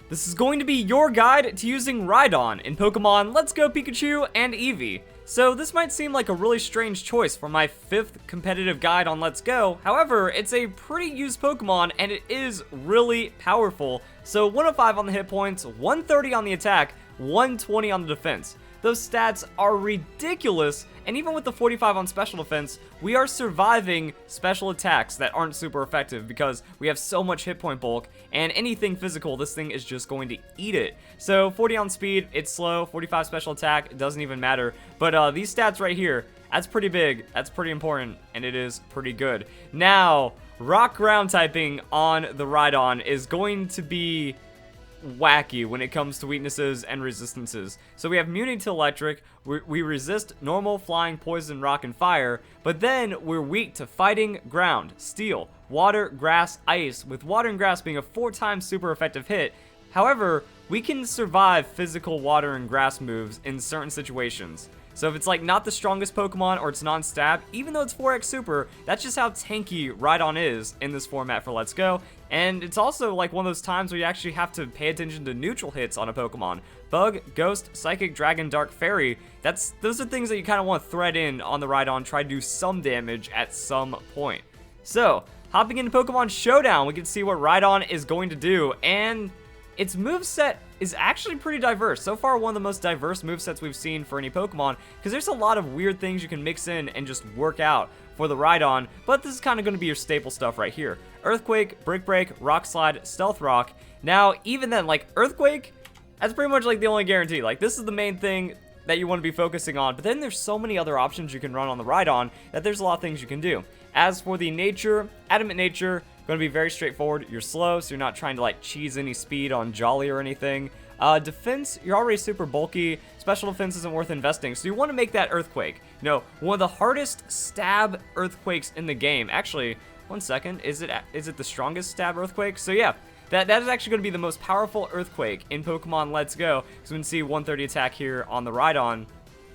This is going to be your guide to using Rhydon in Pokemon Let's Go Pikachu and Eevee. So this might seem like a really strange choice for my 5th competitive guide on Let's Go. However, it's a pretty used Pokemon and it is really powerful. So 105 on the hit points, 130 on the attack, 120 on the defense. Those stats are ridiculous, and even with the 45 on special defense, we are surviving special attacks that aren't super effective because we have so much hit point bulk, and anything physical, this thing is just going to eat it. So 40 on speed, it's slow, 45 special attack, it doesn't even matter. But these stats right here, that's pretty big, that's pretty important, and it is pretty good. Now, rock ground typing on the Rhydon is going to be wacky when it comes to weaknesses and resistances. So we have immunity to electric, we resist normal, flying, poison, rock, and fire, but then we're weak to fighting, ground, steel, water, grass, ice, with water and grass being a 4 times super effective hit. However, we can survive physical water and grass moves in certain situations. So if it's like not the strongest Pokemon or it's non-stab, even though it's 4x super, that's just how tanky Rhydon is in this format for Let's Go. And it's also like one of those times where you actually have to pay attention to neutral hits on a Pokemon. Bug, Ghost, Psychic, Dragon, Dark, Fairy, those are things that you kind of want to thread in on the Rhydon, try to do some damage at some point. So, hopping into Pokemon Showdown, we can see what Rhydon is going to do, and its moveset is actually pretty diverse. So far, one of the most diverse movesets we've seen for any Pokemon, because there's a lot of weird things you can mix in and just work out for the Rhydon, but this is kind of going to be your staple stuff right here. Earthquake, Brick Break, Rock Slide, Stealth Rock. Now, even then, like, Earthquake, that's pretty much like the only guarantee. Like, this is the main thing that you want to be focusing on, but then there's so many other options you can run on the Rhydon that there's a lot of things you can do. As for the nature, Adamant Nature, going to be very straightforward. You're slow, so you're not trying to like cheese any speed on Jolly or anything. Defense, you're already super bulky. Special defense isn't worth investing, so you want to make that Earthquake. You know, one of the hardest stab Earthquakes in the game. Actually, one second, is it the strongest stab Earthquake? So yeah, that is actually going to be the most powerful Earthquake in Pokemon Let's Go. So we can see 130 attack here on the Rhydon.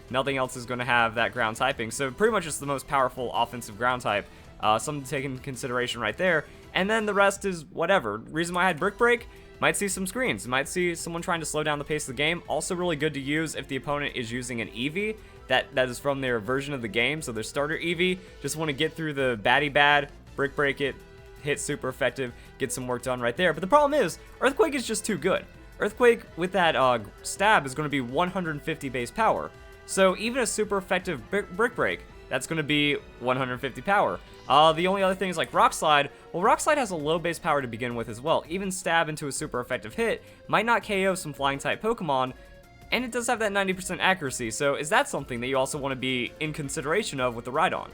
Nothing else is going to have that ground typing, so pretty much it's the most powerful offensive ground type. Something to take into consideration right there. And then the rest is whatever. Reason why I had Brick Break, might see some screens. Might see someone trying to slow down the pace of the game. Also really good to use if the opponent is using an Eevee. That is from their version of the game, so their starter Eevee. Just want to get through the baddie bad, Brick Break it, hit super effective, get some work done right there. But the problem is, Earthquake is just too good. Earthquake with that stab is going to be 150 base power. So even a super effective Brick Break, that's going to be 150 power. The only other thing is like Rock Slide. Well, Rock Slide has a low base power to begin with as well. Even stab into a super effective hit might not KO some flying type Pokemon, and it does have that 90% accuracy. So is that something that you also want to be in consideration of with the Rhydon?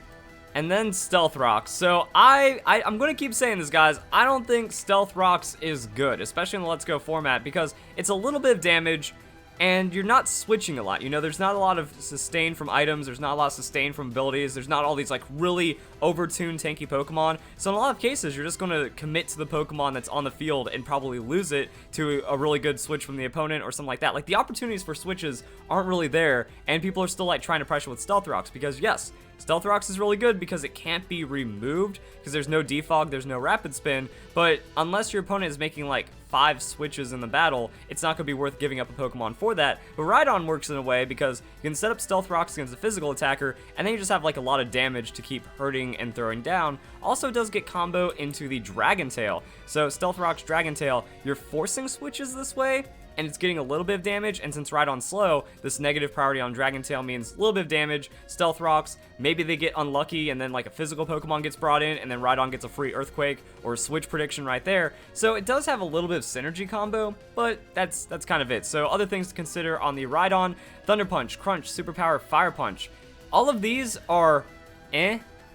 And then Stealth Rocks. So I'm going to keep saying this, guys. I don't think Stealth Rocks is good, especially in the Let's Go format, because it's a little bit of damage, and you're not switching a lot. You know, there's not a lot of sustain from items, there's not a lot of sustain from abilities, there's not all these like really overtuned tanky Pokemon. So in a lot of cases, you're just going to commit to the Pokemon that's on the field and probably lose it to a really good switch from the opponent or something like that. Like, the opportunities for switches aren't really there, and people are still like trying to pressure with Stealth Rocks because yes, Stealth Rocks is really good because it can't be removed because there's no defog, there's no rapid spin, but unless your opponent is making like 5 switches in the battle, it's not going to be worth giving up a Pokemon for that. But Rhydon works in a way because you can set up Stealth Rocks against a physical attacker, and then you just have like a lot of damage to keep hurting and throwing down. Also, it does get combo into the Dragon Tail. So Stealth Rocks, Dragon Tail, you're forcing switches this way, and it's getting a little bit of damage, and since Rhydon's slow, this negative priority on Dragon Tail means a little bit of damage. Stealth Rocks, maybe they get unlucky, and then like a physical Pokemon gets brought in, and then Rhydon gets a free Earthquake or switch prediction right there. So it does have a little bit of synergy combo, but that's kind of it. So other things to consider on the Rhydon: Thunder Punch, Crunch, Superpower, Fire Punch. All of these are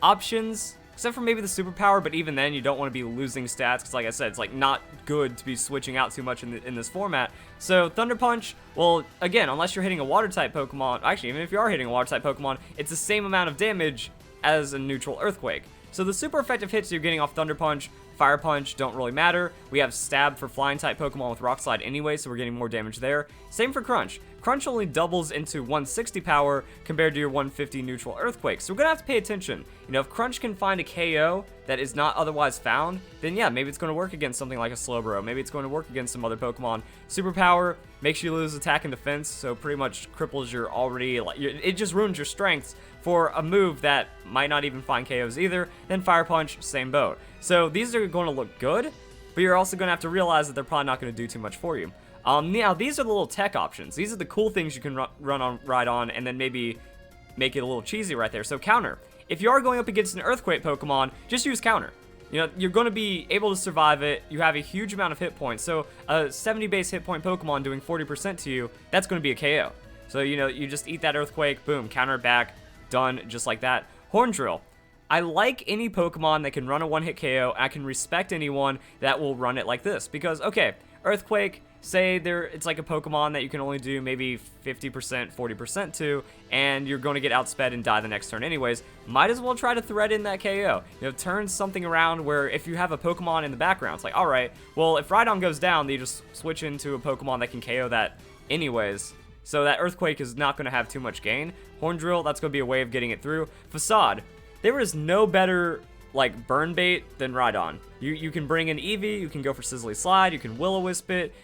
options, except for maybe the superpower, but even then you don't want to be losing stats because, like I said, it's like not good to be switching out too much in this format. So Thunder Punch, well, again, unless you're hitting a water type Pokemon, actually even if you are hitting a water type Pokemon, it's the same amount of damage as a neutral Earthquake. So the super effective hits you're getting off Thunder Punch Fire Punch don't really matter. We have Stab for flying type Pokemon with Rock Slide anyway, so we're getting more damage there. Same for Crunch. Crunch only doubles into 160 power compared to your 150 neutral Earthquake, so we're gonna have to pay attention. You know, if Crunch can find a KO that is not otherwise found, then yeah, maybe it's going to work against something like a Slowbro. Maybe it's going to work against some other Pokemon. Superpower makes you lose attack and defense, so pretty much cripples your already, it just ruins your strengths for a move that might not even find KOs either. Then Fire Punch, same boat. So these are going to look good, but you're also going to have to realize that they're probably not going to do too much for you. Now, these are the little tech options. These are the cool things you can run on Rhydon and then maybe make it a little cheesy right there. So Counter. If you are going up against an Earthquake Pokemon, just use Counter. You know, you're going to be able to survive it. You have a huge amount of hit points. So a 70 base hit point Pokemon doing 40% to you, that's going to be a KO. So, you know, you just eat that Earthquake, boom, counter it back, done, just like that. Horn Drill. I like any Pokemon that can run a one-hit KO. I can respect anyone that will run it like this. Because, okay, Earthquake, say it's like a Pokemon that you can only do maybe 50%, 40% to, and you're going to get outsped and die the next turn anyways. Might as well try to thread in that KO. You know, turn something around where if you have a Pokemon in the background, it's like, alright, well, if Rhydon goes down, then you just switch into a Pokemon that can KO that anyways. So that Earthquake is not going to have too much gain. Horn Drill, that's going to be a way of getting it through. Facade. There is no better, like, burn bait than Rhydon. You can bring in Eevee, you can go for Sizzly Slide, you can Will-O-Wisp it.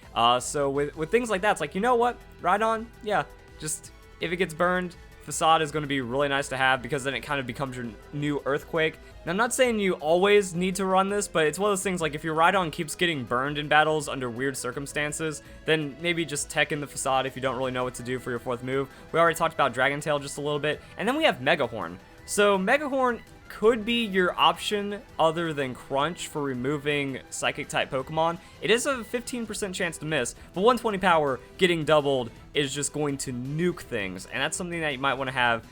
So with things like that, it's like, you know what? Rhydon, yeah, just, if it gets burned, Facade is going to be really nice to have because then it kind of becomes your new Earthquake. Now, I'm not saying you always need to run this, but it's one of those things like if your Rhydon keeps getting burned in battles under weird circumstances, then maybe just tech in the Facade if you don't really know what to do for your fourth move. We already talked about Dragon Tail just a little bit, and then we have Mega Horn. So Mega Horn could be your option other than Crunch for removing Psychic-type Pokemon. It is a 15% chance to miss, but 120 power getting doubled is just going to nuke things, and that's something that you might want to have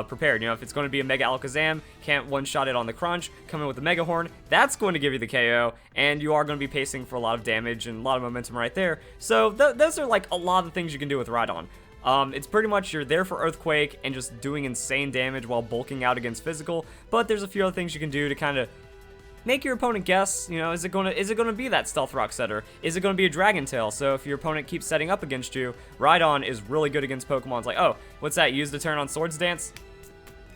prepared. You know, if it's going to be a Mega Alakazam, can't one-shot it on the Crunch, come in with the Mega Horn, that's going to give you the KO, and you are going to be pacing for a lot of damage and a lot of momentum right there. So those are like a lot of the things you can do with Rhydon. It's pretty much you're there for Earthquake and just doing insane damage while bulking out against physical, but there's a few other things you can do to kind of make your opponent guess, you know, is it gonna be that Stealth Rock setter? Is it gonna be a Dragon Tail? So if your opponent keeps setting up against you, Rhydon is really good against Pokemon. It's like, oh, what's that? Use the turn on Swords Dance?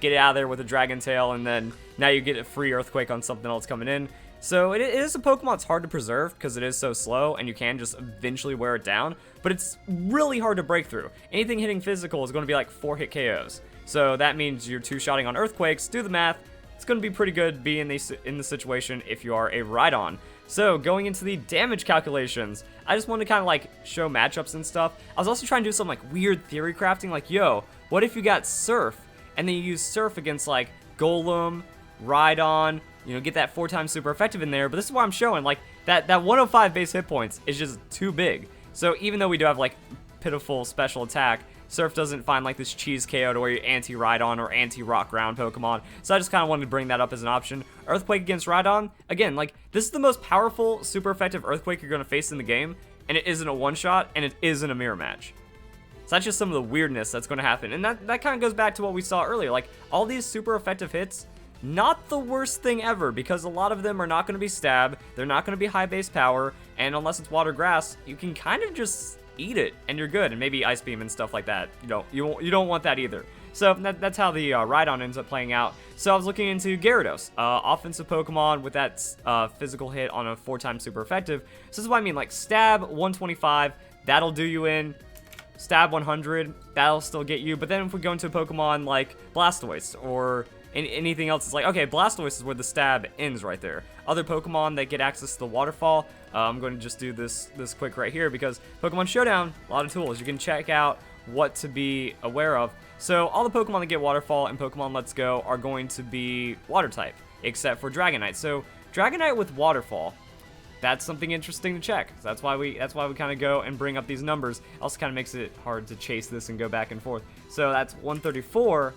Get it out of there with a Dragon Tail, and then now you get a free Earthquake on something else coming in. So it is a Pokemon that's hard to preserve because it is so slow and you can just eventually wear it down, but it's really hard to break through. Anything hitting physical is going to be like 4-hit KOs. So that means you're two-shotting on Earthquakes. Do the math. It's going to be pretty good being in the situation if you are a Rhydon. So going into the damage calculations, I just wanted to kind of like show matchups and stuff. I was also trying to do some like weird theory crafting, like, yo, what if you got Surf and then you use Surf against like Golem, Rhydon, you know, get that 4x super effective in there. But this is why I'm showing, like, that 105 base hit points is just too big. So even though we do have, like, pitiful special attack, Surf doesn't find, like, this cheese KO to where you anti-Rhydon or anti-Rock Ground Pokemon. So I just kind of wanted to bring that up as an option. Earthquake against Rhydon, again, like, this is the most powerful, super effective Earthquake you're going to face in the game. And it isn't a one-shot, and it isn't a mirror match. So that's just some of the weirdness that's going to happen. And that kind of goes back to what we saw earlier. Like, all these super effective hits, not the worst thing ever, because a lot of them are not going to be stab, they're not going to be high base power, and unless it's water grass, you can kind of just eat it, and you're good, and maybe Ice Beam and stuff like that. You don't want that either. So that's how the Rhydon ends up playing out. So I was looking into Gyarados, offensive Pokemon with that physical hit on a 4x super effective. So this is what I mean, like stab 125, that'll do you in. Stab 100, that'll still get you. But then if we go into a Pokemon like Blastoise or anything else, it's like, okay, Blastoise is where the stab ends right there. Other Pokemon that get access to the waterfall, I'm going to just do this quick right here because Pokemon Showdown, a lot of tools. You can check out what to be aware of. So all the Pokemon that get waterfall in Pokemon Let's Go are going to be water type, except for Dragonite. So Dragonite with waterfall, that's something interesting to check. So that's why we kind of go and bring up these numbers. Also kind of makes it hard to chase this and go back and forth. So that's 134.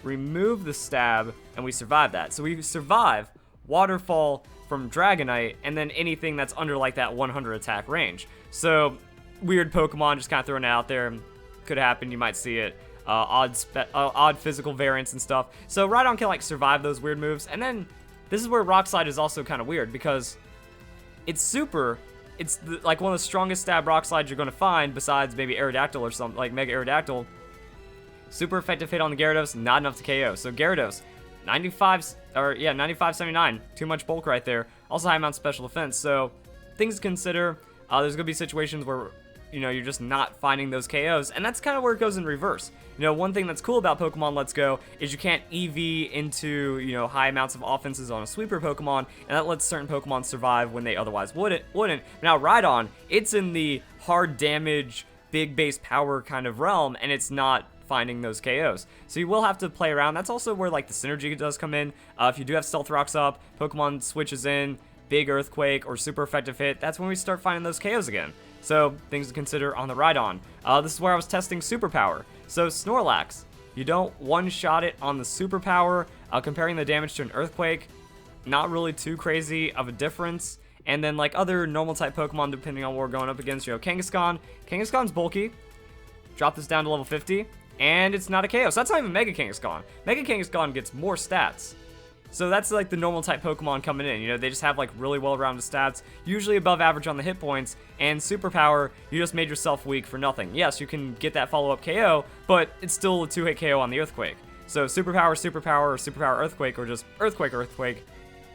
Remove the stab, and we survive that. So we survive waterfall from Dragonite, and then anything that's under like that 100 attack range. So weird Pokemon, just kind of throwing it out there. Could happen, you might see it. Odd physical variants and stuff. So Rhydon can like survive those weird moves, and then this is where Rock Slide is also kind of weird, because it's super. It's like one of the strongest stab Rock Slides you're going to find, besides maybe Aerodactyl or something, like Mega Aerodactyl. Super effective hit on the Gyarados, not enough to KO. So Gyarados, 95-79. Too much bulk right there. Also high amount of special defense. So things to consider. There's going to be situations where, you're just not finding those KOs. And that's kind of where it goes in reverse. One thing that's cool about Pokemon Let's Go is you can't EV into, high amounts of offenses on a sweeper Pokemon. And that lets certain Pokemon survive when they otherwise wouldn't. Now Rhydon, it's in the hard damage, big base power kind of realm. And it's not finding those KOs. So you will have to play around. That's also where like the synergy does come in. If you do have Stealth Rocks up, Pokemon switches in, big Earthquake or super effective hit, that's when we start finding those KOs again. So things to consider on the Rhydon. This is where I was testing superpower. So Snorlax, you don't one-shot it on the superpower. Comparing the damage to an Earthquake, not really too crazy of a difference. And then like other normal type Pokemon, depending on what we're going up against, Kangaskhan. Kangaskhan's bulky. Drop this down to level 50. And it's not a KO, so that's not even Mega Kangaskhan. Mega Kangaskhan gets more stats. So that's like the normal type Pokemon coming in. They just have like really well-rounded stats, usually above average on the hit points, and superpower, you just made yourself weak for nothing. Yes, you can get that follow-up KO, but it's still a 2-hit KO on the Earthquake. So superpower, or superpower Earthquake, or just Earthquake,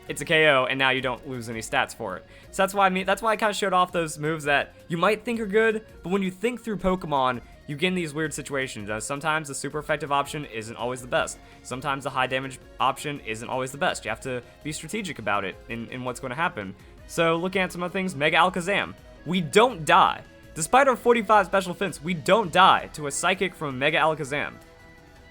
it's a KO, and now you don't lose any stats for it. So that's why I kind of showed off those moves that you might think are good, but when you think through Pokemon, you get in these weird situations. Sometimes the super effective option isn't always the best. Sometimes the high damage option isn't always the best. You have to be strategic about it in what's going to happen. So looking at some other things, Mega Alakazam. We don't die. Despite our 45 special defense, we don't die to a Psychic from Mega Alakazam.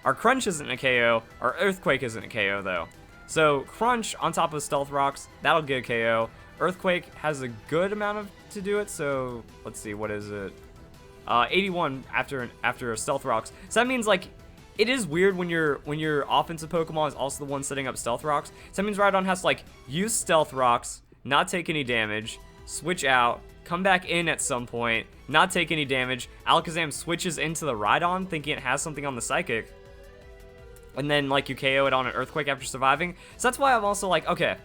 Our Crunch isn't a KO. Our Earthquake isn't a KO though. So Crunch on top of Stealth Rocks, that'll get a KO. Earthquake has a good amount of to do it, so let's see, what is it? 81 after Stealth Rocks. So that means like it is weird when your offensive Pokemon is also the one setting up Stealth Rocks. So that means Rhydon has to like use Stealth Rocks, not take any damage, switch out, come back in at some point, not take any damage. Alakazam switches into the Rhydon thinking it has something on the Psychic, and then like you KO it on an Earthquake after surviving. So that's why I'm also like, okay,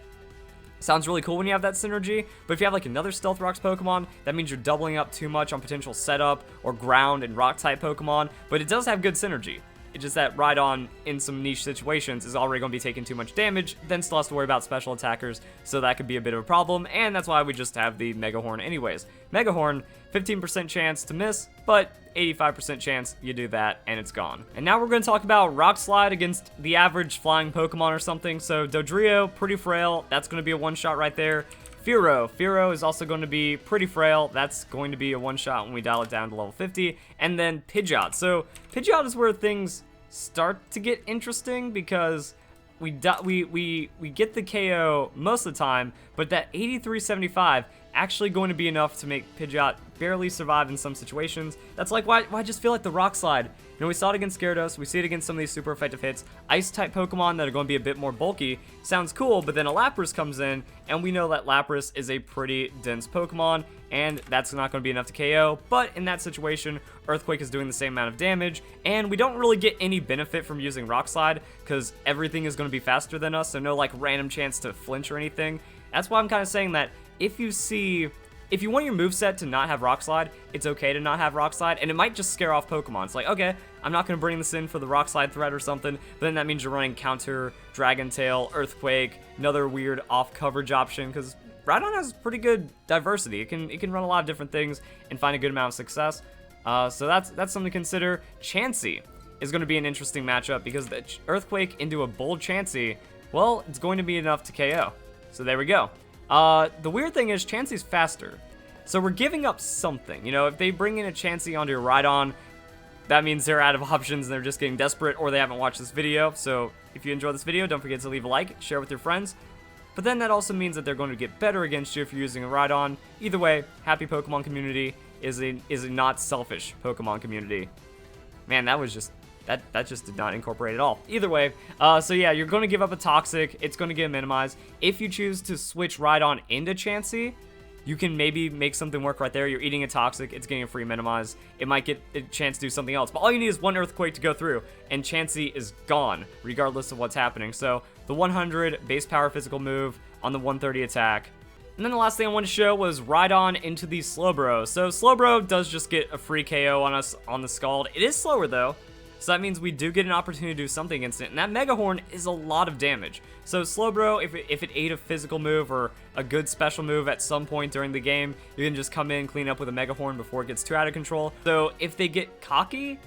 sounds really cool when you have that synergy, but if you have like another Stealth Rocks Pokemon, that means you're doubling up too much on potential setup or ground and rock type Pokemon, but it does have good synergy. It's just that Rhydon in some niche situations is already going to be taking too much damage, then still has to worry about special attackers, so that could be a bit of a problem, and that's why we just have the Mega Horn anyways. Mega Horn, 15% chance to miss, but 85% chance you do that and it's gone. And now we're going to talk about Rock Slide against the average flying Pokemon or something. So Dodrio, pretty frail, that's going to be a one-shot right there. Fearow is also going to be pretty frail. That's going to be a one-shot when we dial it down to level 50. And then Pidgeot. So Pidgeot is where things start to get interesting because we get the KO most of the time, but that 83-75 actually going to be enough to make Pidgeot barely survive in some situations. That's like why I just feel like the Rock Slide. We saw it against Gyarados, we see it against some of these super effective hits. Ice-type Pokemon that are going to be a bit more bulky sounds cool, but then a Lapras comes in, and we know that Lapras is a pretty dense Pokemon, and that's not going to be enough to KO. But in that situation, Earthquake is doing the same amount of damage, and we don't really get any benefit from using Rock Slide, because everything is going to be faster than us, so no like random chance to flinch or anything. That's why I'm kind of saying that if you want your moveset to not have Rock Slide, it's okay to not have Rock Slide, and it might just scare off Pokemon. It's like, okay, I'm not going to bring this in for the Rock Slide threat or something, but then that means you're running Counter, Dragon Tail, Earthquake, another weird off-coverage option, because Rhydon has pretty good diversity. It can run a lot of different things and find a good amount of success. So that's something to consider. Chansey is going to be an interesting matchup, because the Earthquake into a bold Chansey, well, it's going to be enough to KO. So there we go. The weird thing is Chansey's faster. So we're giving up something. If they bring in a Chansey onto your Rhydon, that means they're out of options and they're just getting desperate, or they haven't watched this video. So if you enjoyed this video, don't forget to leave a like, share with your friends. But then that also means that they're going to get better against you if you're using a Rhydon. Either way, happy Pokemon community is a not selfish Pokemon community. Man, that was just... That just did not incorporate at all. Either way, so yeah, you're going to give up a Toxic. It's going to get minimized. If you choose to switch Rhydon into Chansey, you can maybe make something work right there. You're eating a Toxic, it's getting a free minimize. It might get a chance to do something else, but all you need is one Earthquake to go through, and Chansey is gone, regardless of what's happening. So the 100 base power physical move on the 130 attack. And then the last thing I wanted to show was Rhydon into the Slowbro. So Slowbro does just get a free KO on us on the Scald. It is slower though, so that means we do get an opportunity to do something against it, and that Mega Horn is a lot of damage. So Slowbro, if it ate a physical move or a good special move at some point during the game, you can just come in, clean up with a Mega Horn before it gets too out of control. So if they get cocky,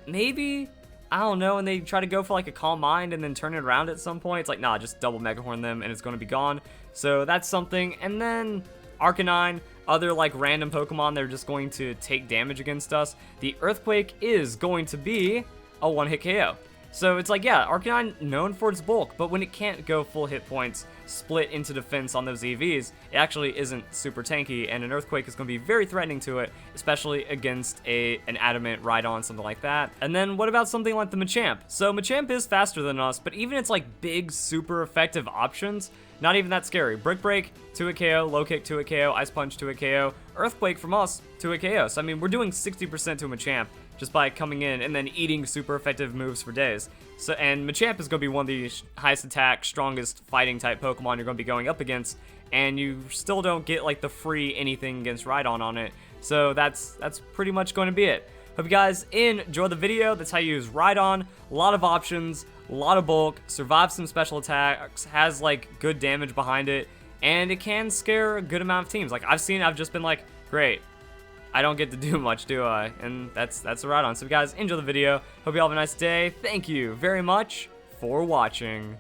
maybe, I don't know, and they try to go for like a Calm Mind and then turn it around at some point, it's like, nah, just double Mega Horn them and it's going to be gone. So that's something. And then Arcanine, other like random Pokemon that are just going to take damage against us. The Earthquake is going to be a one-hit KO. So it's like, yeah, Arcanine known for its bulk, but when it can't go full hit points, split into defense on those EVs, it actually isn't super tanky, and an Earthquake is going to be very threatening to it, especially against an Adamant Rhydon, something like that. And then what about something like the Machamp? So Machamp is faster than us, but even its like big, super effective options, not even that scary. Brick Break, 2-hit KO, Low Kick, 2-hit KO, Ice Punch, 2-hit KO, Earthquake from us, 2-hit KO. So I mean, we're doing 60% to a Machamp just by coming in and then eating super effective moves for days. So, and Machamp is going to be one of the highest attack, strongest fighting type Pokemon you're going to be going up against, and you still don't get like the free anything against Rhydon on it. So that's pretty much going to be it. Hope you guys enjoyed the video. That's how you use Rhydon. A lot of options, a lot of bulk, survives some special attacks, has like good damage behind it, and it can scare a good amount of teams. Like I've just been like, great, I don't get to do much, do I? And that's a Rhydon. So if you guys enjoy the video, hope you all have a nice day. Thank you very much for watching.